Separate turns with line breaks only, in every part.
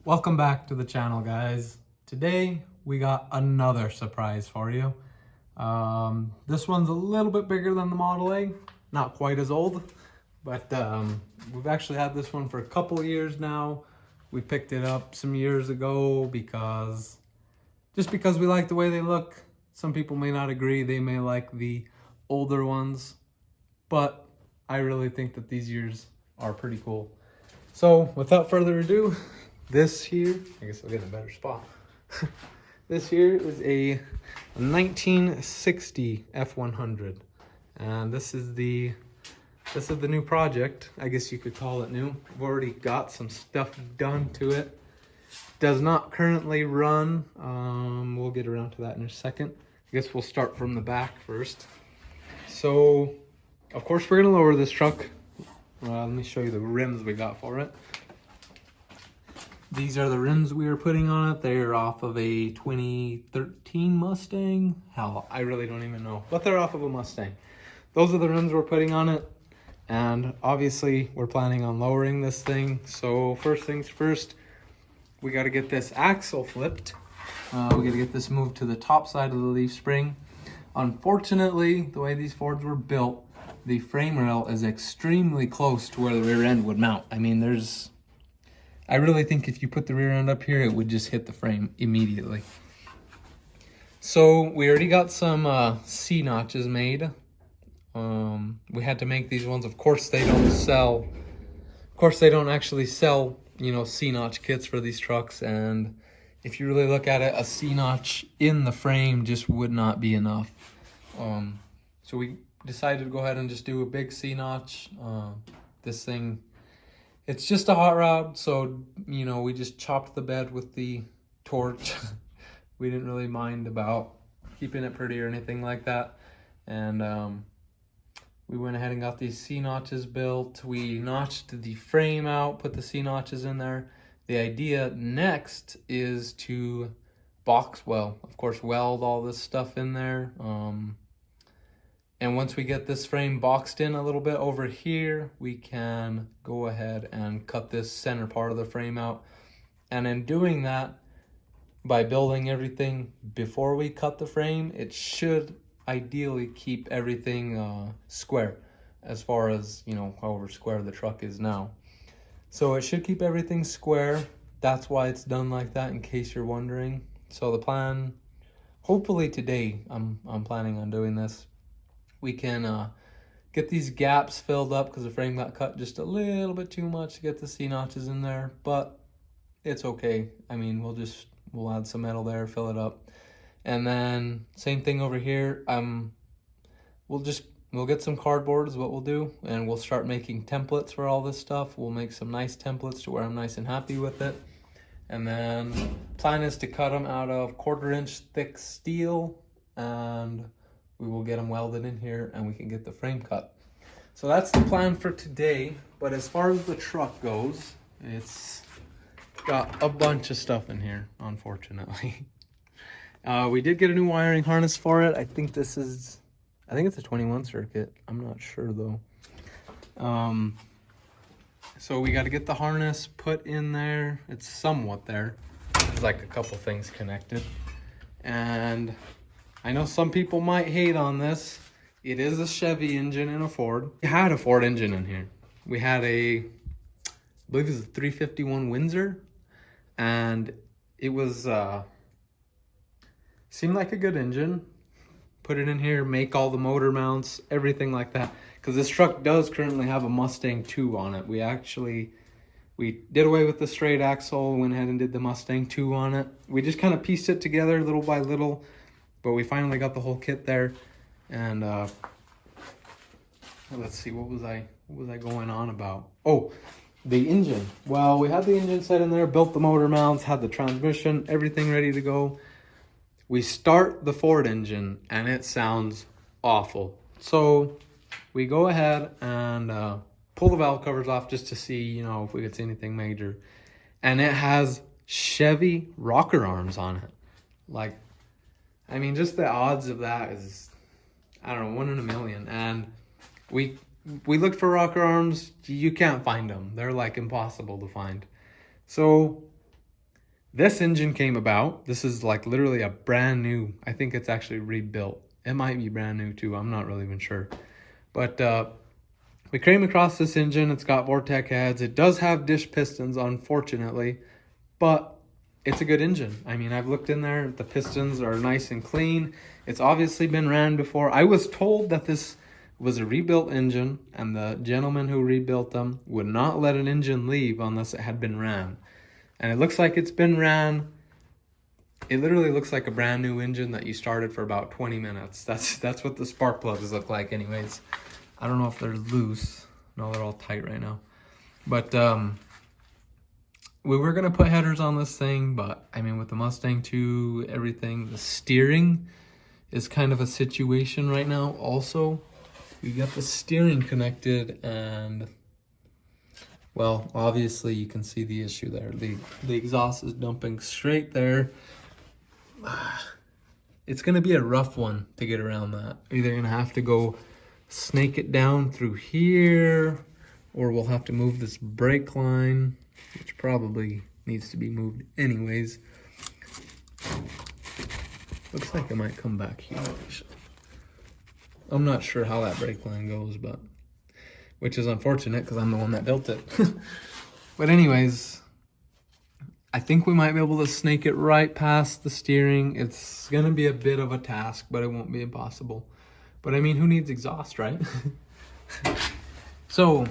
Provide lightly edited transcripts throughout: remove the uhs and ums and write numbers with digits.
Welcome back to the channel, guys. Today we got another surprise for you. This one's a little bit bigger than the Model A, not quite as old, but we've actually had this one for a couple of years now. We picked it up some years ago because we like the way they look. Some people may not agree, they may like the older ones, but I really think that these years are pretty cool. So without further ado, this here, I guess I'll get in a better spot. This here is a 1960 F100, and this is the new project. I guess you could call it new. We've already got some stuff done to it. Does not currently run. We'll get around to that in a second. I guess we'll start from the back first. So, of course, we're gonna lower this truck. Let me show you the rims we got for it. These are the rims we are putting on it. They're off of a 2013 Mustang. Hell, I really don't even know, but they're off of a Mustang. Those are the rims we're putting on it. And obviously we're planning on lowering this thing. So first things first, we got to get this axle flipped. We got to get this moved to the top side of the leaf spring. Unfortunately, the way these Fords were built, the frame rail is extremely close to where the rear end would mount. I mean, I really think if you put the rear end up here, it would just hit the frame immediately. So we already got some C notches made. We had to make these ones. Of course, they don't sell. Of course, they don't actually sell, you know, C notch kits for these trucks. And if you really look at it, a C notch in the frame just would not be enough. So we decided to go ahead and just do a big C notch. This thing, it's just a hot rod, so, you know, we just chopped the bed with the torch. We didn't really mind about keeping it pretty or anything like that. And we went ahead and got these C notches built. We notched the frame out, put the C notches in there. The idea next is to of course, weld all this stuff in there. And once we get this frame boxed in a little bit over here, we can go ahead and cut this center part of the frame out. And in doing that, by building everything before we cut the frame, it should ideally keep everything square, as far as, you know, however square the truck is now. So it should keep everything square. That's why it's done like that, in case you're wondering. So the plan, hopefully today, I'm planning on doing this. We can get these gaps filled up because the frame got cut just a little bit too much to get the C notches in there, but it's okay. I mean, we'll add some metal there, fill it up. And then same thing over here. We'll get some cardboard is what we'll do, and we'll start making templates for all this stuff. We'll make some nice templates to where I'm nice and happy with it. And then plan is to cut them out of 1/4 inch thick steel, and we will get them welded in here and we can get the frame cut. So that's the plan for today. But as far as the truck goes, it's got a bunch of stuff in here, unfortunately. We did get a new wiring harness for it. I think it's a 21 circuit. I'm not sure though. So we got to get the harness put in there. It's somewhat there. There's like a couple things connected. And I know some people might hate on this. It is a Chevy engine in a Ford. We had a Ford engine in here. We had I believe it was a 351 Windsor, and it was seemed like a good engine. Put it in here, make all the motor mounts, everything like that. Because this truck does currently have a Mustang 2 on it. We did away with the straight axle, went ahead and did the Mustang 2 on it. We just kind of pieced it together little by little. But we finally got the whole kit there, and let's see, what was I going on about? Oh, the engine. Well, we had the engine set in there, built the motor mounts, had the transmission, everything ready to go. We start the Ford engine, and it sounds awful. So we go ahead and pull the valve covers off just to see, you know, if we could see anything major. And it has Chevy rocker arms on it. Like, I mean, just the odds of that is, I don't know, 1 in a million. And we looked for rocker arms. You can't find them. They're like impossible to find. So This engine came about. This is like literally a brand new, I think it's actually rebuilt. It might be brand new too. I'm not really even sure. But we came across this engine. It's got Vortec heads. It does have dish pistons, unfortunately, but it's a good engine. I mean, I've looked in there. The pistons are nice and clean. It's obviously been ran before. I was told that this was a rebuilt engine, and the gentleman who rebuilt them would not let an engine leave unless it had been ran. And it looks like it's been ran. It literally looks like a brand new engine that you started for about 20 minutes. That's what the spark plugs look like anyways. I don't know if they're loose. No, they're all tight right now. But we were gonna put headers on this thing, but I mean, with the Mustang 2, everything, the steering is kind of a situation right now. Also, we got the steering connected, and well, obviously you can see the issue there. The exhaust is dumping straight there. It's gonna be a rough one to get around that. Either gonna have to go snake it down through here, or we'll have to move this brake line, which probably needs to be moved anyways. Looks like it might come back here. I'm not sure how that brake line goes, but which is unfortunate because I'm the one that built it. But anyways, I think we might be able to snake it right past the steering. It's gonna be a bit of a task, but it won't be impossible. But I mean, who needs exhaust, right? So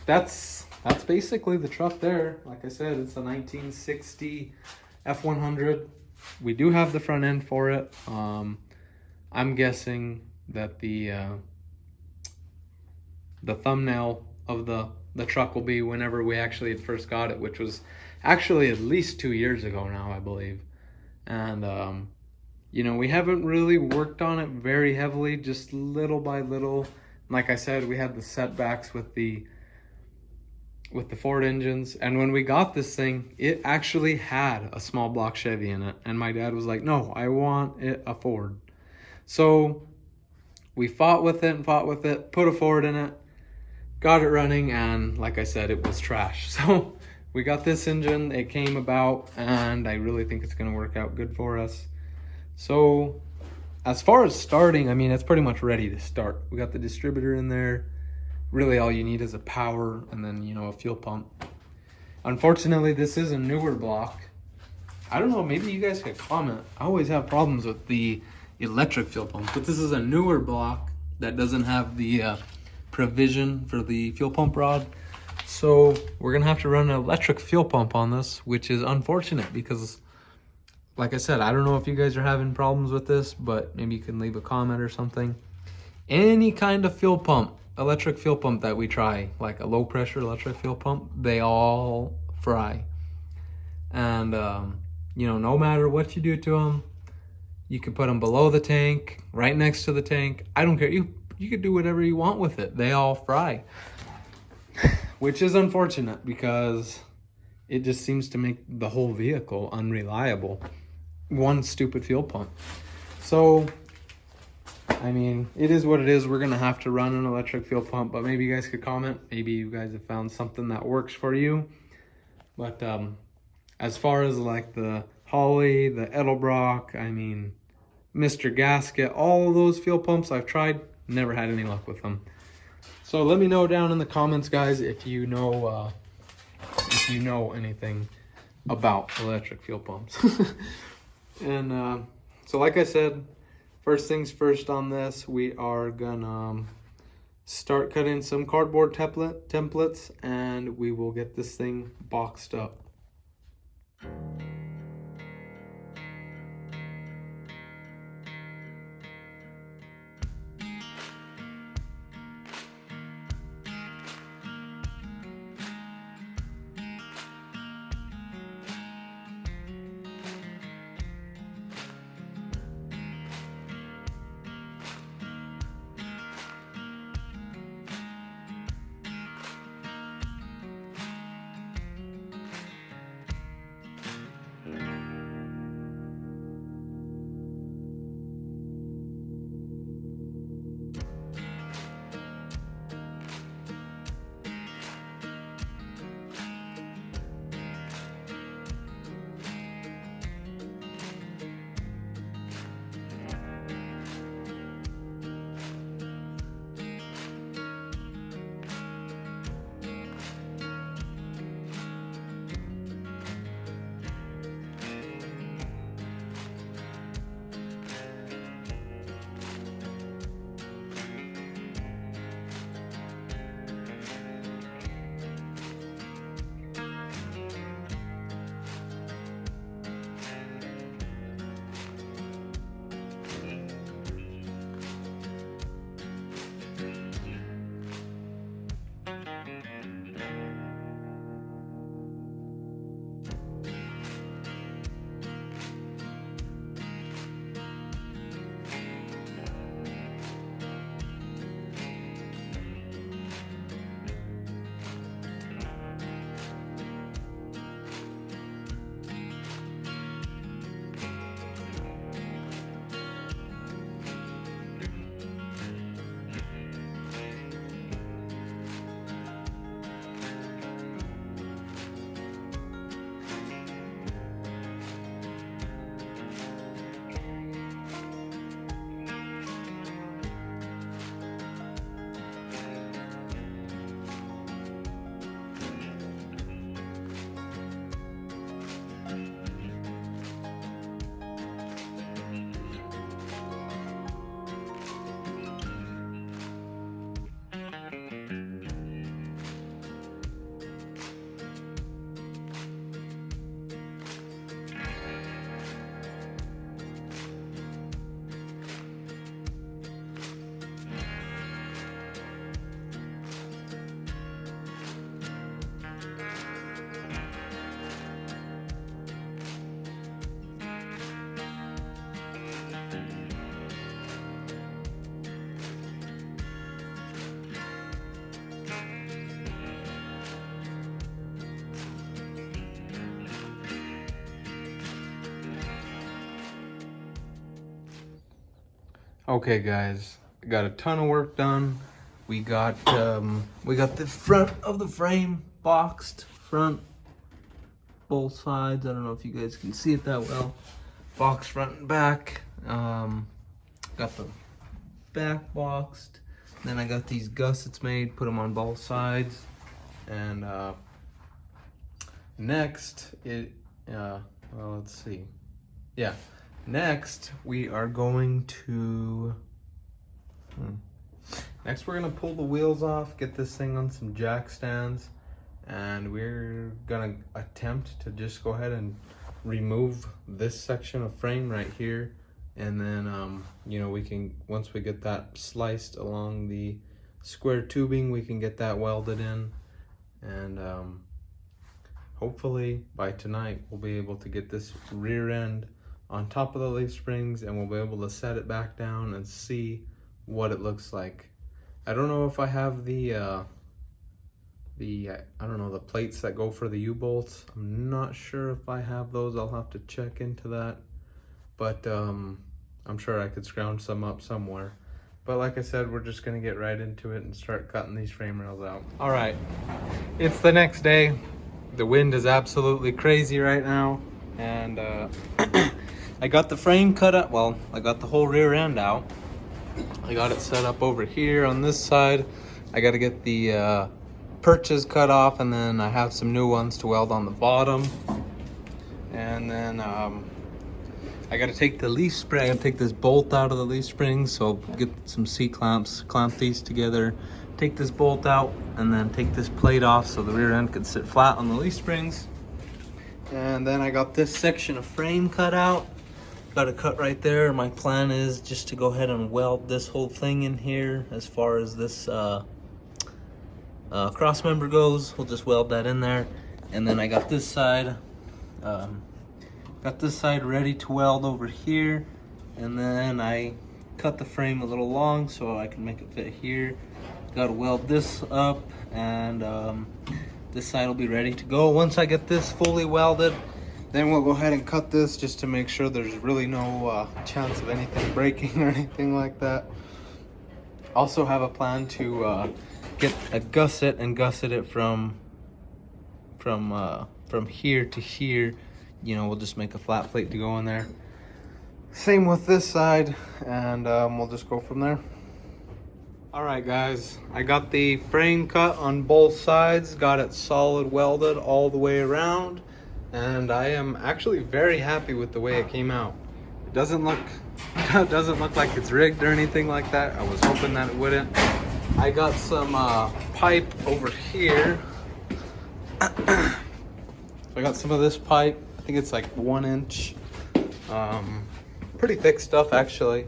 that's basically the truck there. Like I said, it's a 1960 F100. We do have the front end for it. I'm guessing that the thumbnail of the truck will be whenever we actually had first got it, which was actually at least 2 years ago now, I believe. And you know, we haven't really worked on it very heavily, just little by little. Like I said, we had the setbacks with the Ford engines, and when we got this thing, it actually had a small block Chevy in it, and my dad was like, no, I want it a Ford. So we fought with it, put a Ford in it, got it running, and like I said, it was trash. So we got this engine, it came about, and I really think it's gonna work out good for us. So as far as starting, I mean, it's pretty much ready to start. We got the distributor in there. Really all you need is a power and then, you know, a fuel pump. Unfortunately, this is a newer block. I don't know, maybe you guys could comment. I always have problems with the electric fuel pump, but this is a newer block that doesn't have the provision for the fuel pump rod. So we're gonna have to run an electric fuel pump on this, which is unfortunate because, like I said, I don't know if you guys are having problems with this, but maybe you can leave a comment or something. Any kind of fuel pump, electric fuel pump that we try, like a low pressure electric fuel pump, they all fry. And you know, no matter what you do to them, you can put them below the tank, right next to the tank. I don't care. You could do whatever you want with it. They all fry, which is unfortunate because it just seems to make the whole vehicle unreliable. One stupid fuel pump. So I mean, it is what it is. We're gonna have to run an electric fuel pump, but maybe you guys could comment. Maybe you guys have found something that works for you. But as far as like the Holly, the Edelbrock, I mean, Mr. Gasket, all of those fuel pumps I've tried, never had any luck with them. So let me know down in the comments, guys, if you know anything about electric fuel pumps. And so like I said, first things first on this, we are gonna start cutting some cardboard templates, and we will get this thing boxed up. Okay guys, got a ton of work done. We got the front of the frame boxed, front, both sides. I don't know if you guys can see it that well. Boxed front and back. Got the back boxed. Then I got these gussets made, put them on both sides. And next, well, let's see. Yeah, next we are going to, next we're gonna pull the wheels off, get this thing on some jack stands, and we're gonna attempt to just go ahead and remove this section of frame right here. And then, you know, we can, once we get that sliced along the square tubing, we can get that welded in. And hopefully by tonight, we'll be able to get this rear end on top of the leaf springs, and we'll be able to set it back down and see what it looks like. I don't know if I have the I don't know, the plates that go for the U-bolts. I'm not sure if I have those. I'll have to check into that. But I'm sure I could scrounge some up somewhere. But like I said, we're just gonna get right into it and start cutting these frame rails out. All right, it's the next day. The wind is absolutely crazy right now. And I got the frame cut up. Well, I got the whole rear end out. I got it set up over here on this side. I got to get the perches cut off, and then I have some new ones to weld on the bottom. And then I got to take the leaf spring. I got to take this bolt out of the leaf spring, so get some C-clamps, clamp these together, take this bolt out, and then take this plate off so the rear end could sit flat on the leaf springs. And then I got this section of frame cut out. Got a cut right there. My plan is just to go ahead and weld this whole thing in here. As far as this cross member goes, we'll just weld that in there. And then I got this side ready to weld over here. And then I cut the frame a little long so I can make it fit here. Got to weld this up, and this side will be ready to go. Once I get this fully welded, then we'll go ahead and cut this just to make sure there's really no chance of anything breaking or anything like that. Also have a plan to get a gusset and gusset it from here to here. You know, we'll just make a flat plate to go in there. Same with this side, and we'll just go from there. All right guys, I got the frame cut on both sides, got it solid welded all the way around, and I am actually very happy with the way it came out. It doesn't look like it's rigged or anything like that. I was hoping that it wouldn't. I got some pipe over here. So I got some of this pipe. I think it's like 1 inch. Pretty thick stuff actually.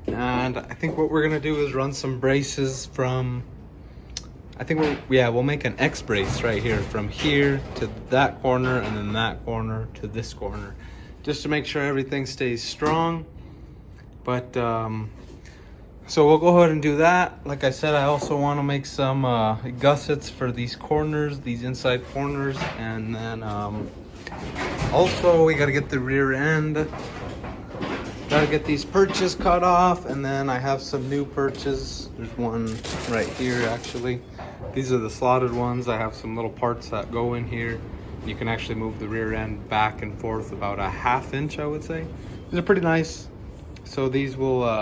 And I think what we're gonna do is run some braces from, we'll make an X brace right here, from here to that corner, and then that corner to this corner, just to make sure everything stays strong. But so we'll go ahead and do that. Like I said, I also want to make some gussets for these corners, these inside corners, and then also we got to get the rear end. Gotta get these perches cut off, and then I have some new perches. There's one right here actually. These are the slotted ones. I have some little parts that go in here. You can actually move the rear end back and forth about a 1/2 inch, I would say. These are pretty nice. So these will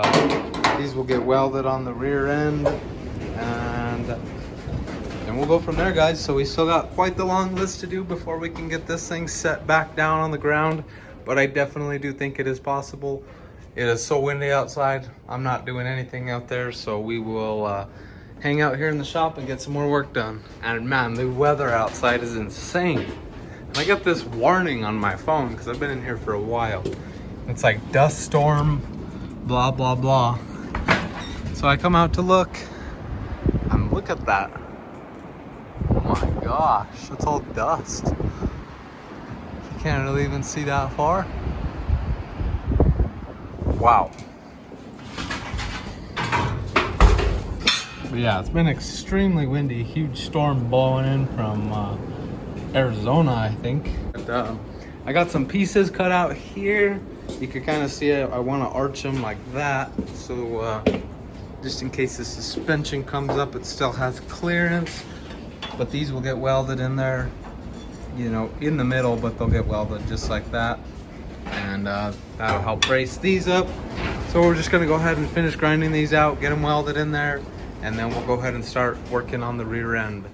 get welded on the rear end, and then we'll go from there, guys. So we still got quite the long list to do before we can get this thing set back down on the ground, but I definitely do think it is possible. It is so windy outside. I'm not doing anything out there, so we will hang out here in the shop and get some more work done. And man, the weather outside is insane. And I got this warning on my phone because I've been in here for a while. It's like dust storm, blah, blah, blah. So I come out to look, and look at that. Oh my gosh, it's all dust. You can't really even see that far. Wow. But yeah, it's been extremely windy. Huge storm blowing in from Arizona, I think. But, I got some pieces cut out here. You can kind of see I want to arch them like that, so just in case the suspension comes up, it still has clearance. But these will get welded in there, you know, in the middle, but they'll get welded just like that. And that'll help brace these up. So we're just gonna go ahead and finish grinding these out, get them welded in there, and then we'll go ahead and start working on the rear end.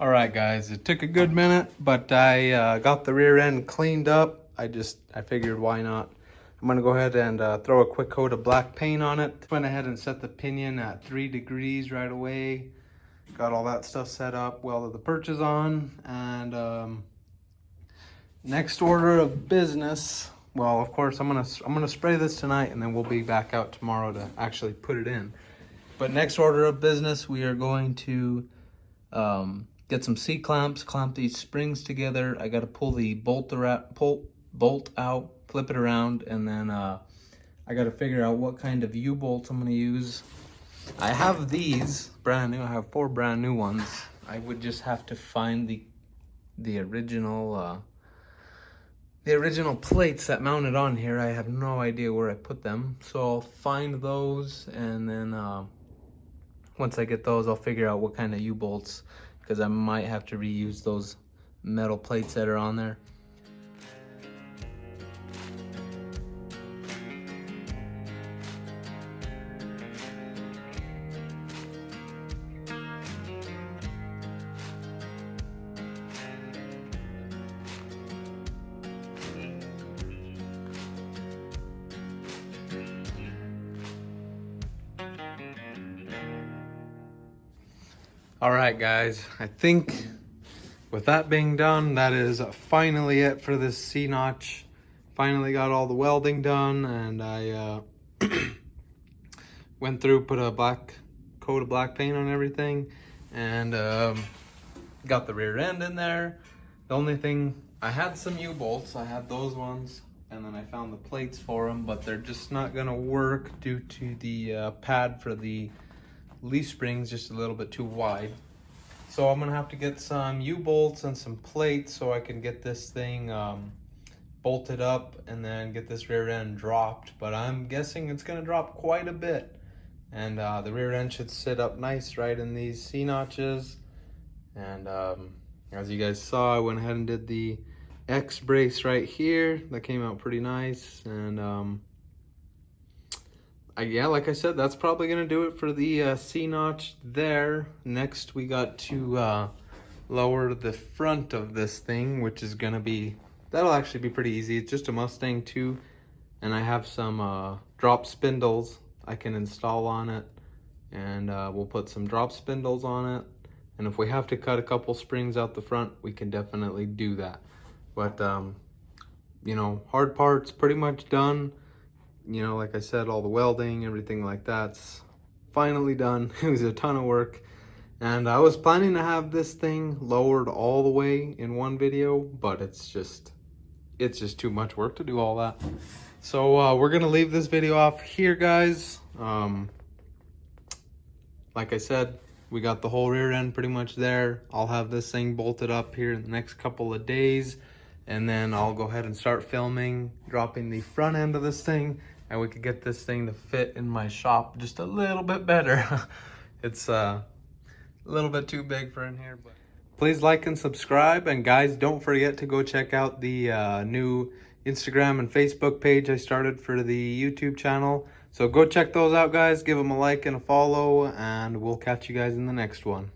All right, guys, it took a good minute, but I got the rear end cleaned up. I figured why not. I'm gonna go ahead and throw a quick coat of black paint on it. Went ahead and set the pinion at 3 degrees right away. Got all that stuff set up, welded the perches on, and next order of business, well, of course, I'm gonna spray this tonight, and then we'll be back out tomorrow to actually put it in. But next order of business, we are going to get some C-clamps, clamp these springs together. I got to pull the bolt out, flip it around, and then I got to figure out what kind of U-bolts I'm going to use. I have these brand new. I have 4 brand new ones. I would just have to find the original plates that mounted on here. I have no idea where I put them, so I'll find those, and then once I get those, I'll figure out what kind of U-bolts, because I might have to reuse those metal plates that are on there. All right, guys, I think with that being done, that is finally it for this C-notch. Finally got all the welding done, and I went through, put a coat of black paint on everything, and got the rear end in there. The only thing, I had some U-bolts, I had those ones, and then I found the plates for them, but they're just not gonna work due to the pad for the leaf springs just a little bit too wide. So I'm gonna have to get some U-bolts and some plates so I can get this thing bolted up and then get this rear end dropped. But I'm guessing it's gonna drop quite a bit, and the rear end should sit up nice right in these C-notches. And as you guys saw, I went ahead and did the X brace right here. That came out pretty nice, and yeah, like I said, that's probably gonna do it for the C-notch there. Next, we got to lower the front of this thing, which is gonna be, that'll actually be pretty easy. It's just a Mustang 2, and I have some drop spindles I can install on it, and we'll put some drop spindles on it. And if we have to cut a couple springs out the front, we can definitely do that. But you know, hard parts pretty much done. You know, like I said, all the welding, everything like that's finally done. It was a ton of work, and I was planning to have this thing lowered all the way in one video, but it's just too much work to do all that. So we're gonna leave this video off here, guys. Like I said, we got the whole rear end pretty much there. I'll have this thing bolted up here in the next couple of days, and then I'll go ahead and start filming, dropping the front end of this thing, and we could get this thing to fit in my shop just a little bit better. It's a little bit too big for in here, Please like and subscribe. And guys, don't forget to go check out the new Instagram and Facebook page I started for the YouTube channel. So go check those out, guys. Give them a like and a follow, and we'll catch you guys in the next one.